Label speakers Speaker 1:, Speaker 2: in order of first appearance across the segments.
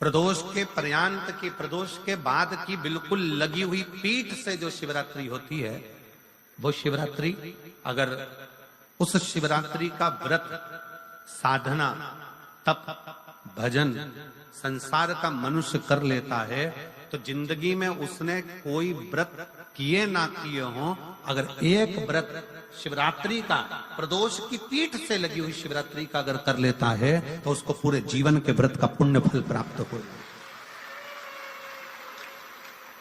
Speaker 1: प्रदोष के पर्यांत की, प्रदोष के बाद की बिल्कुल लगी हुई पीठ से जो शिवरात्रि होती है, वो शिवरात्रि अगर उस शिवरात्रि का व्रत, साधना, तप, भजन, संसार का मनुष्य कर लेता है तो जिंदगी में उसने कोई व्रत किए ना किए हो, अगर एक व्रत शिवरात्रि का, प्रदोष की पीठ से लगी हुई शिवरात्रि का अगर कर लेता है तो उसको पूरे जीवन के व्रत का पुण्य फल प्राप्त हो।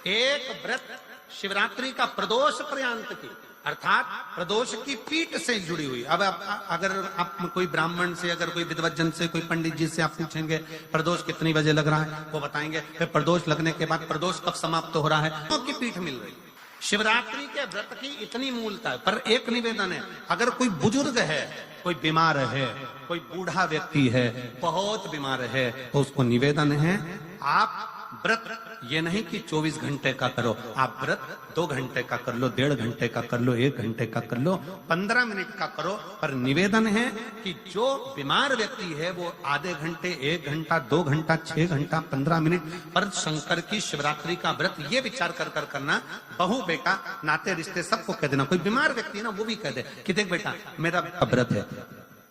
Speaker 1: एक व्रत शिवरात्रि का प्रदोष पर्यंत की, अर्थात प्रदोष की पीठ से जुड़ी हुई। अब अगर आप कोई ब्राह्मण से, अगर कोई विद्वज्जन से, कोई पंडित जी से आप पूछेंगे प्रदोष कितनी बजे लग रहा है, वो बताएंगे। फिर प्रदोष लगने के बाद प्रदोष कब समाप्त हो रहा है, तो की पीठ मिल रही। शिवरात्रि के व्रत की इतनी मूलता है। पर एक निवेदन है, अगर कोई बुजुर्ग है, कोई बीमार है, कोई बूढ़ा व्यक्ति है, बहुत बीमार है, तो उसको निवेदन है आप व्रत ये नहीं कि 24 घंटे का करो, आप व्रत 2 घंटे का कर लो, 1.5 घंटे का कर लो, 1 घंटे का कर लो, 15 मिनट का करो। पर निवेदन है कि जो बीमार व्यक्ति है वो आधे घंटे, 1 घंटा, 2 घंटा, 6 घंटा, 15 मिनट पर शंकर की शिवरात्रि का व्रत ये विचार कर करना, बहू बेटा नाते रिश्ते सबको कह देना। कोई बीमार व्यक्ति है ना, वो भी कह दे कि देख बेटा मेरा व्रत है,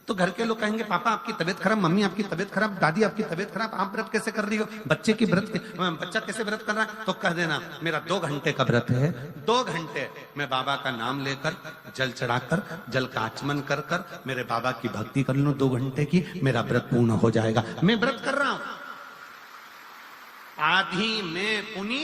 Speaker 1: तो घर के लोग कहेंगे पापा आपकी तबीयत खराब, मम्मी आपकी तबीयत खराब, दादी आपकी तबीयत खराब, आप व्रत कैसे कर रही हो, बच्चे की बच्चा कैसे व्रत कर रहा है, तो कह देना मेरा 2 घंटे का व्रत है, 2 घंटे मैं बाबा का नाम लेकर, जल चढ़ाकर, जल का आचमन कर कर मेरे बाबा की भक्ति कर लो 2 घंटे की, मेरा व्रत पूर्ण हो जाएगा। मैं व्रत कर रहा हूं, आधी में पुनी,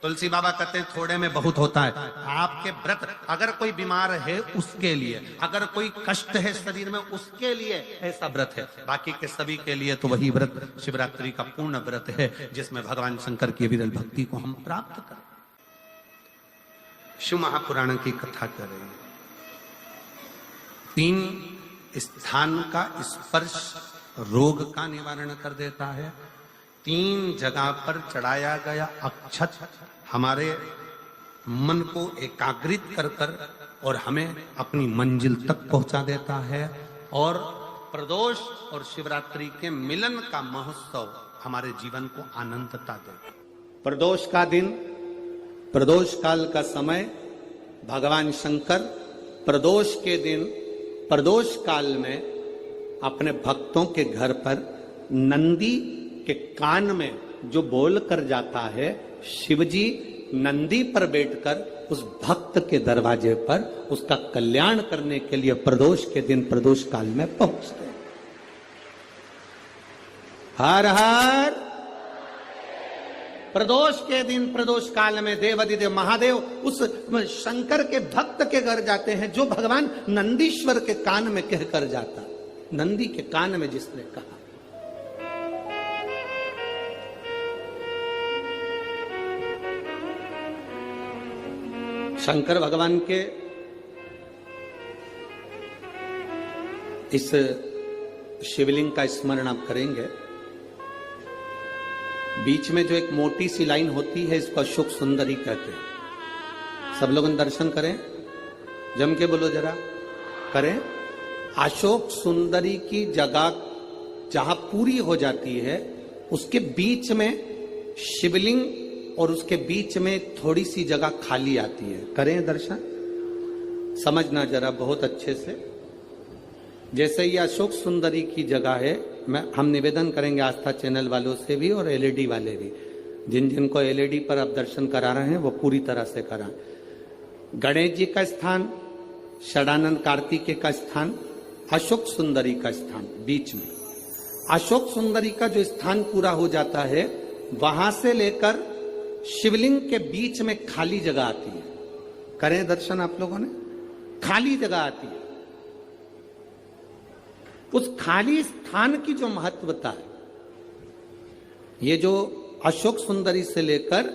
Speaker 1: तुलसी बाबा कहते हैं थोड़े में बहुत होता है। आपके व्रत, अगर कोई बीमार है उसके लिए, अगर कोई कष्ट है शरीर में उसके लिए ऐसा व्रत है, बाकी के सभी के लिए तो वही व्रत शिवरात्रि का पूर्ण व्रत है जिसमें भगवान शंकर की विरल भक्ति को हम प्राप्त करें। शिव महापुराण की कथा कर रहे हैं। 3 स्थान का स्पर्श रोग का निवारण कर देता है। 3 जगह पर चढ़ाया गया अक्षत हमारे मन को एकाग्रित कर कर और हमें अपनी मंजिल तक पहुंचा देता है। और प्रदोष और शिवरात्रि के मिलन का महोत्सव हमारे जीवन को आनंदता देता है। प्रदोष का दिन, प्रदोष काल का समय, भगवान शंकर प्रदोष के दिन, प्रदोष काल में अपने भक्तों के घर पर नंदी के कान में जो बोल कर जाता है, शिवजी नंदी पर बैठकर उस भक्त के दरवाजे पर उसका कल्याण करने के लिए प्रदोष के दिन, प्रदोष काल में पहुंचते हैं। हर हर प्रदोष के दिन, प्रदोष काल में देवाधिदेव महादेव उस शंकर के भक्त के घर जाते हैं जो भगवान नंदीश्वर के कान में कहकर जाता। नंदी के कान में जिसने कहा, शंकर भगवान के इस शिवलिंग का स्मरण आप करेंगे। बीच में जो एक मोटी सी लाइन होती है इसको अशोक सुंदरी कहते हैं। सब लोग दर्शन करें, जम के बोलो जरा, करें। अशोक सुंदरी की जगह जहां पूरी हो जाती है उसके बीच में शिवलिंग और उसके बीच में थोड़ी सी जगह खाली आती है। करें दर्शन, समझना जरा बहुत अच्छे से। जैसे ये अशोक सुंदरी की जगह है, हम निवेदन करेंगे आस्था चैनल वालों से भी और एलईडी वाले भी, जिन जिनको एलईडी पर आप दर्शन करा रहे हैं वो पूरी तरह से कराएं। गणेश जी का स्थान, षडानंद कार्तिकेय का स्थान, अशोक सुंदरी का स्थान बीच में। अशोक सुंदरी का जो स्थान पूरा हो जाता है वहां से लेकर शिवलिंग के बीच में खाली जगह आती है। करें दर्शन आप लोगों ने, खाली जगह आती है। उस खाली स्थान की जो महत्वता है, ये जो अशोक सुंदरी से लेकर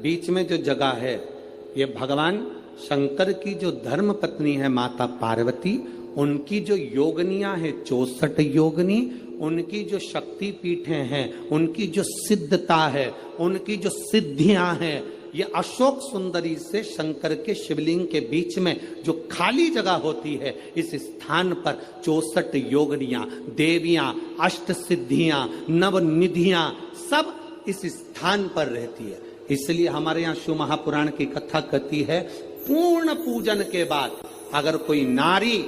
Speaker 1: बीच में जो जगह है, ये भगवान शंकर की जो धर्म पत्नी है माता पार्वती, उनकी जो योगनियां हैं 64 योगनी, उनकी जो शक्ति पीठें हैं, उनकी जो सिद्धता है, उनकी जो सिद्धियां हैं, ये अशोक सुंदरी से शंकर के शिवलिंग के बीच में जो खाली जगह होती है, इस स्थान पर 64 योगिनियां, देवियां, अष्ट सिद्धियां, नवनिधियां सब इस स्थान पर रहती है। इसलिए हमारे यहाँ शिव महापुराण की कथा कहती है, पूर्ण पूजन के बाद अगर कोई नारी,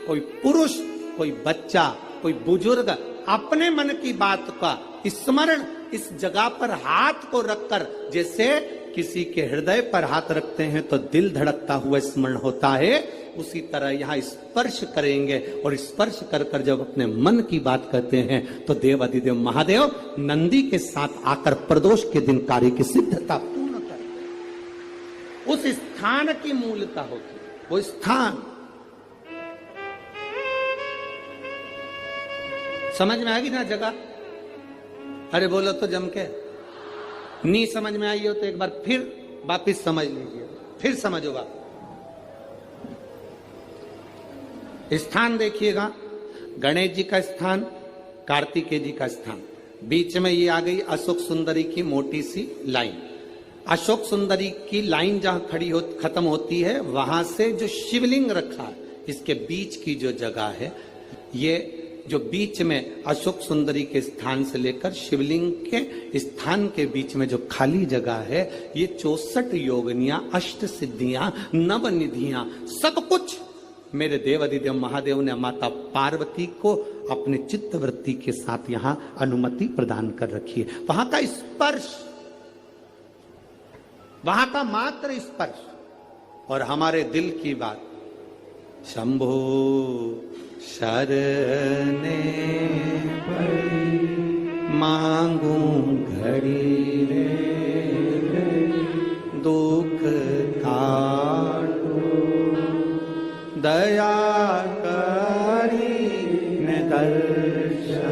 Speaker 1: कोई पुरुष, कोई बच्चा, कोई बुजुर्ग अपने मन की बात का स्मरण इस जगह पर हाथ को रखकर, जैसे किसी के हृदय पर हाथ रखते हैं तो दिल धड़कता हुआ स्मरण होता है, उसी तरह यहाँ स्पर्श करेंगे और स्पर्श कर कर जब अपने मन की बात कहते हैं तो देवाधिदेव महादेव नंदी के साथ आकर प्रदोष के दिन कार्य की सिद्धता पूर्ण करते। उस स्थान की मूलता होती है, वो स्थान समझ में आएगी ना जगह? अरे बोलो तो जम के। नहीं समझ में आई हो तो एक बार फिर वापिस समझ लीजिए, फिर समझोगा। स्थान देखिएगा, गणेश जी का स्थान, कार्तिकेय जी का स्थान, बीच में ये आ गई अशोक सुंदरी की मोटी सी लाइन। अशोक सुंदरी की लाइन जहां खत्म होती है, वहां से जो शिवलिंग रखा है, इसके बीच की जो जगह है, ये जो बीच में अशोक सुंदरी के स्थान से लेकर शिवलिंग के स्थान के बीच में जो खाली जगह है, ये 64 योगिनियां, अष्ट सिद्धियां, नवनिधियां, सब कुछ मेरे देवाधिदेव महादेव ने माता पार्वती को अपने चित्तवृत्ति के साथ यहां अनुमति प्रदान कर रखी है। वहां का स्पर्श, वहां का मात्र स्पर्श और हमारे दिल की बात, शंभो शरणे पड़ी मांगू घड़ी रे, दुख काटो दया करी ने दर्शन।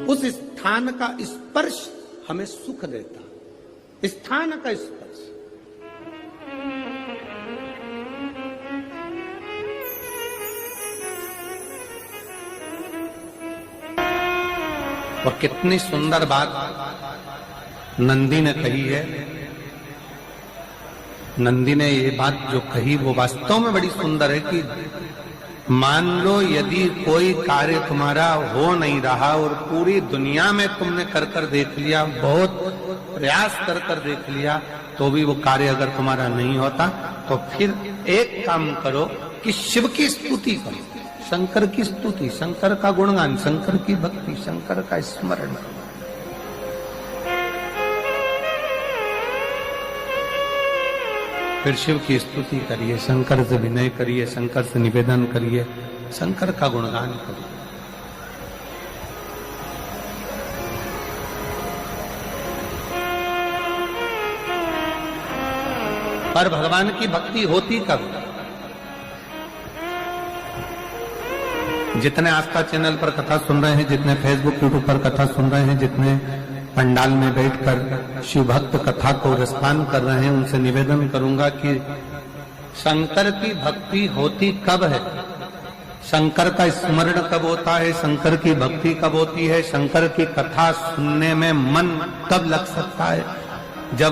Speaker 1: उस स्थान का स्पर्श हमें सुख देता, स्थान का स्पर्श। और कितनी सुंदर बात नंदी ने कही है। नंदी ने ये बात जो कही वो वास्तव में बड़ी सुंदर है कि मान लो यदि कोई कार्य तुम्हारा हो नहीं रहा और पूरी दुनिया में तुमने कर कर देख लिया, बहुत प्रयास कर कर देख लिया, तो भी वो कार्य अगर तुम्हारा नहीं होता, तो फिर एक काम करो कि शिव की स्तुति करो, शंकर की स्तुति, शंकर का गुणगान, शंकर की भक्ति, शंकर का स्मरण। फिर शिव की स्तुति करिए, शंकर से विनय करिए, शंकर से निवेदन करिए, शंकर का गुणगान करिए। पर भगवान की भक्ति होती कब? जितने आस्था चैनल पर कथा सुन रहे हैं, जितने फेसबुक यूट्यूब पर कथा सुन रहे हैं, जितने पंडाल में बैठकर शिव भक्त कथा को रसपान कर रहे हैं, उनसे निवेदन करूंगा कि शंकर की भक्ति होती कब है, शंकर का स्मरण कब होता है, शंकर की भक्ति कब होती है, शंकर की कथा सुनने में मन कब लग सकता है, जब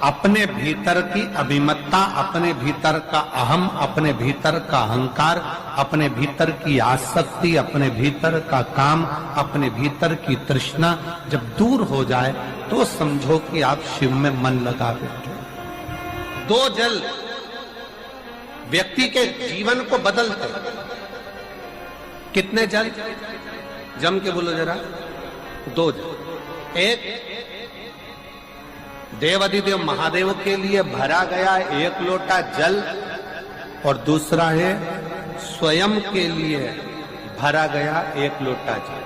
Speaker 1: अपने भीतर की अभिमत्ता, अपने भीतर का अहम, अपने भीतर का अहंकार, अपने भीतर की आसक्ति, अपने भीतर का काम, अपने भीतर की तृष्णा जब दूर हो जाए, तो समझो कि आप शिव में मन लगा बैठे। दो जल व्यक्ति के जीवन को बदलते। कितने जल? जम के बोलो जरा। दो जल। एक देवाधिदेव महादेव के लिए भरा गया एक लोटा जल, और दूसरा है स्वयं के लिए भरा गया एक लोटा जल।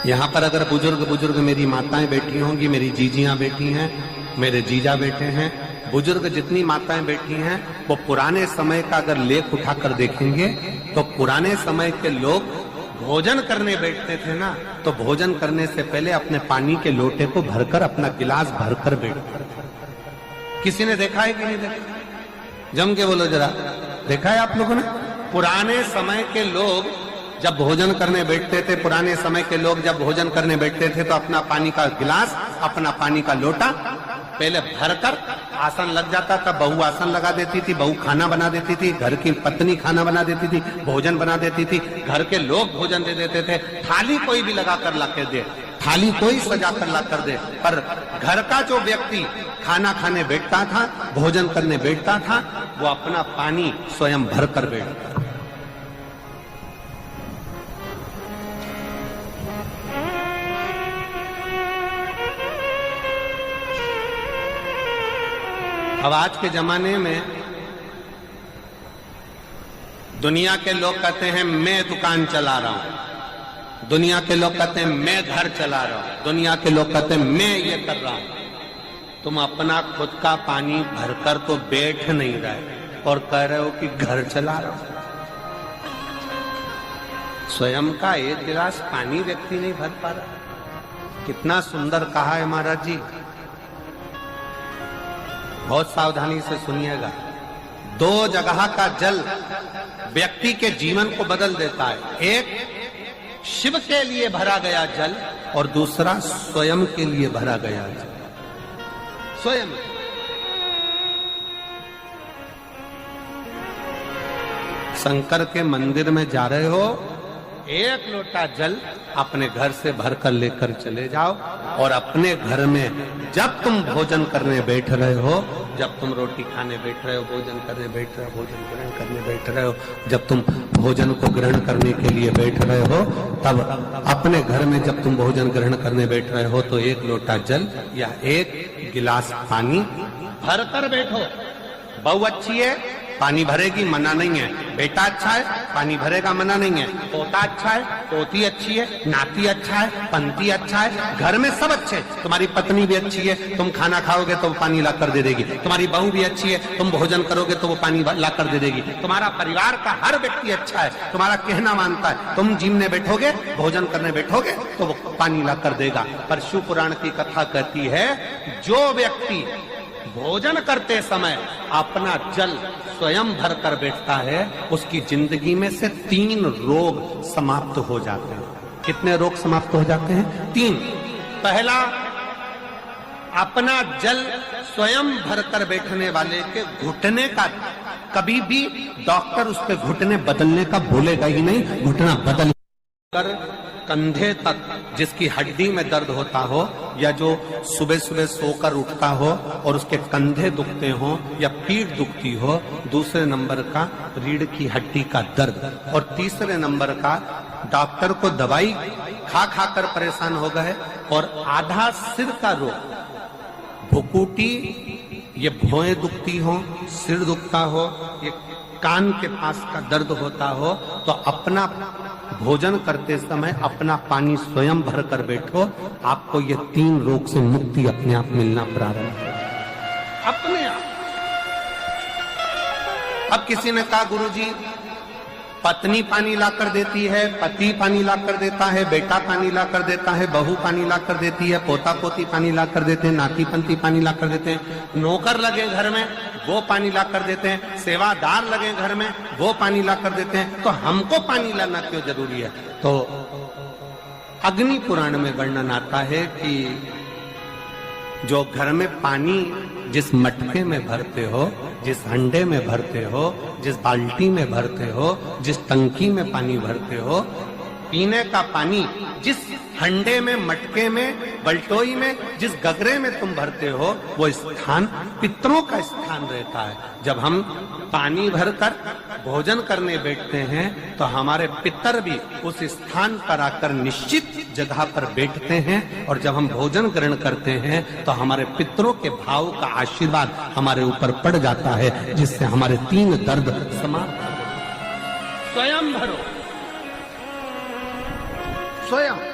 Speaker 1: यहां पर अगर बुजुर्ग मेरी माताएं बैठी होंगी, मेरी जीजियां बैठी हैं, मेरे जीजा बैठे हैं, बुजुर्ग जितनी माताएं बैठी हैं, वो पुराने समय का अगर लेख उठाकर देखेंगे तो पुराने समय के लोग भोजन करने बैठते थे ना, तो भोजन करने से पहले अपने पानी के लोटे को भरकर, अपना गिलास भरकर बैठते। किसी ने देखा है कि नहीं देखा? जम के बोलो जरा। देखा है आप लोगों ने? पुराने समय के लोग जब भोजन करने बैठते थे, पुराने समय के लोग जब भोजन करने बैठते थे तो अपना पानी का गिलास, अपना पानी का लोटा पहले भरकर आसन लग जाता था। बहू आसन लगा देती थी, बहू खाना बना देती थी, घर की पत्नी खाना बना देती थी, भोजन बना देती थी, घर के लोग भोजन दे देते थे। थाली कोई भी लगा कर ला के दे, थाली कोई सजा कर ला कर दे, पर घर का जो व्यक्ति खाना खाने बैठता था, भोजन करने बैठता था, वो अपना पानी स्वयं भर कर बैठता। अब आज के जमाने में दुनिया के लोग कहते हैं मैं दुकान चला रहा हूं, दुनिया के लोग कहते हैं मैं घर चला रहा हूं, दुनिया के लोग कहते हैं मैं ये कर रहा हूं। तुम अपना खुद का पानी भरकर तो बैठ नहीं रहे और कह रहे हो कि घर चला रहा हूं। स्वयं का एक गिलास पानी व्यक्ति नहीं भर पा रहा। कितना सुंदर कहा है महाराज जी, बहुत सावधानी से सुनिएगा। दो जगह का जल व्यक्ति के जीवन को बदल देता है। एक शिव के लिए भरा गया जल और दूसरा स्वयं के लिए भरा गया जल। स्वयं शंकर के मंदिर में जा रहे हो, एक लोटा जल अपने घर से भरकर लेकर चले जाओ और अपने घर में जब तुम भोजन करने बैठ रहे हो, जब तुम रोटी खाने बैठ रहे हो, भोजन करने बैठ रहे हो, भोजन ग्रहण करने बैठ रहे हो, जब तुम भोजन को ग्रहण करने के लिए बैठ रहे हो, तब अपने घर में जब तुम भोजन ग्रहण करने बैठ रहे हो तो एक लोटा जल या एक गिलास पानी भरकर बैठो। बहू अच्छी है, पानी भरेगी, मना नहीं है। बेटा अच्छा है, पानी भरेगा, मना नहीं है। पोता अच्छा है, पोती अच्छी है, नाती अच्छा है, पंती अच्छा है, घर में सब अच्छे। तुम्हारी पत्नी भी अच्छी है, तुम खाना खाओगे तो वो पानी ला कर दे देगी। तुम्हारी बहू भी अच्छी है, तुम भोजन करोगे तो वो पानी ला कर दे देगी। तुम्हारा परिवार का हर व्यक्ति अच्छा है, तुम्हारा कहना मानता है। तुम जिमने बैठोगे, भोजन करने बैठोगे तो वो पानी ला कर देगा। पर शिव पुराण की कथा कहती है, जो व्यक्ति भोजन करते समय अपना जल स्वयं भर कर बैठता है, उसकी जिंदगी में से 3 रोग समाप्त हो जाते हैं। कितने रोग समाप्त हो जाते हैं? 3। पहला, अपना जल स्वयं भर कर बैठने वाले के घुटने का कभी भी डॉक्टर उस पे घुटने बदलने का बोलेगा ही नहीं। घुटना बदल कर कंधे तक जिसकी हड्डी में दर्द होता हो, या जो सुबह सुबह सोकर उठता हो और उसके कंधे दुखते हो या पीठ दुखती हो, दूसरे नंबर का रीढ़ की हड्डी का दर्द, और तीसरे नंबर का डॉक्टर को दवाई खा खा कर परेशान हो गए, और आधा सिर का रोग, भुकुटी, ये भौएं दुखती हो, सिर दुखता हो, ये कान के पास का दर्द होता हो, तो अपना भोजन करते समय अपना पानी स्वयं भर कर बैठो। आपको ये 3 रोग से मुक्ति अपने आप मिलना प्रारंभ हो, अपने आप। अब किसी ने कहा, गुरुजी पत्नी पानी ला कर देती है, पति पानी ला कर देता है, बेटा पानी ला कर देता है, बहू पानी ला कर देती है, पोता पोती पानी ला कर देते हैं, नाती पंती पानी ला कर देते हैं, नौकर लगे घर में वो पानी ला कर देते हैं, सेवादार लगे घर में वो पानी ला कर देते हैं, तो हमको पानी लाना क्यों जरूरी है? तो अग्नि पुराण में वर्णन आता है कि जो घर में पानी जिस मटके में भरते हो, जिस हंडे में भरते हो, जिस बाल्टी में भरते हो, जिस टंकी में पानी भरते हो, पीने का पानी जिस हंडे में, मटके में, बल्टोई में, जिस गगरे में तुम भरते हो, वो स्थान पितरों का स्थान रहता है। जब हम पानी भरकर भोजन करने बैठते हैं तो हमारे पितर भी उस स्थान पर आकर निश्चित जगह पर बैठते हैं, और जब हम भोजन ग्रहण करते हैं तो हमारे पितरों के भाव का आशीर्वाद हमारे ऊपर पड़ जाता है, जिससे हमारे 3 दर्द समाप्त हो जाते। स्वयं भरो, स्वयं।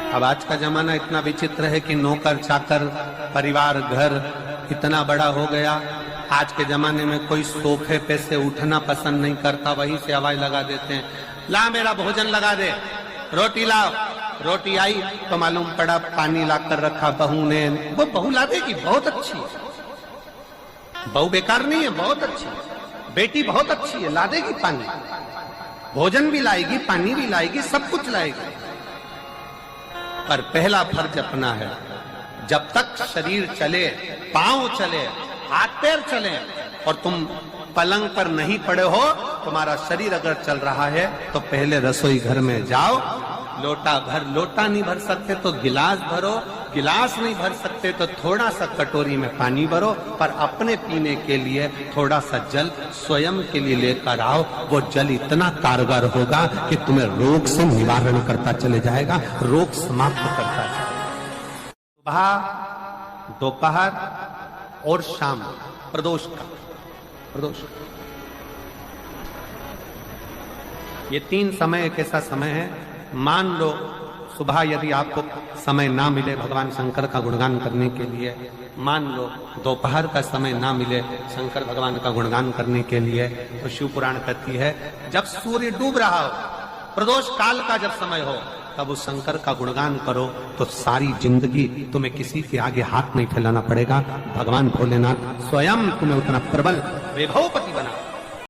Speaker 1: अब आज का जमाना इतना विचित्र है कि नौकर चाकर, परिवार, घर इतना बड़ा हो गया। आज के जमाने में कोई सोफे पे से उठना पसंद नहीं करता, वहीं से हवाई लगा देते हैं, ला मेरा भोजन लगा दे, रोटी लाओ। रोटी आई तो मालूम पड़ा पानी ला कर रखा बहू ने। वो बहू ला देगी, बहुत अच्छी, बहू बेकार नहीं है, बहुत अच्छी। बेटी बहुत अच्छी है, ला देगी पानी, भोजन भी लाएगी, पानी भी लाएगी, सब कुछ लाएगी। पर पहला फर्ज अपना है, जब तक शरीर चले, पांव चले, हाथ पैर चले और तुम पलंग पर नहीं पड़े हो, तुम्हारा शरीर अगर चल रहा है तो पहले रसोई घर में जाओ, लोटा भर, लोटा नहीं भर सकते तो गिलास भरो, गिलास नहीं भर सकते तो थोड़ा सा कटोरी में पानी भरो, पर अपने पीने के लिए थोड़ा सा जल स्वयं के लिए लेकर आओ। वो जल इतना कारगर होगा कि तुम्हें रोग से निवारण करता चले जाएगा, रोग समाप्त करता जाएगा। सुबह, दोपहर और शाम प्रदोष का, प्रदोष, ये 3 समय एक ऐसा समय है, मान लो सुबह यदि आपको समय ना मिले भगवान शंकर का गुणगान करने के लिए, मान लो दोपहर का समय ना मिले शंकर भगवान का गुणगान करने के लिए, तो शिव पुराण कहती है जब सूर्य डूब रहा हो, प्रदोष काल का जब समय हो, तब उस शंकर का गुणगान करो तो सारी जिंदगी तुम्हें किसी के आगे हाथ नहीं फैलाना पड़ेगा। भगवान भोलेनाथ स्वयं तुम्हें उतना प्रबल वैभवपति बना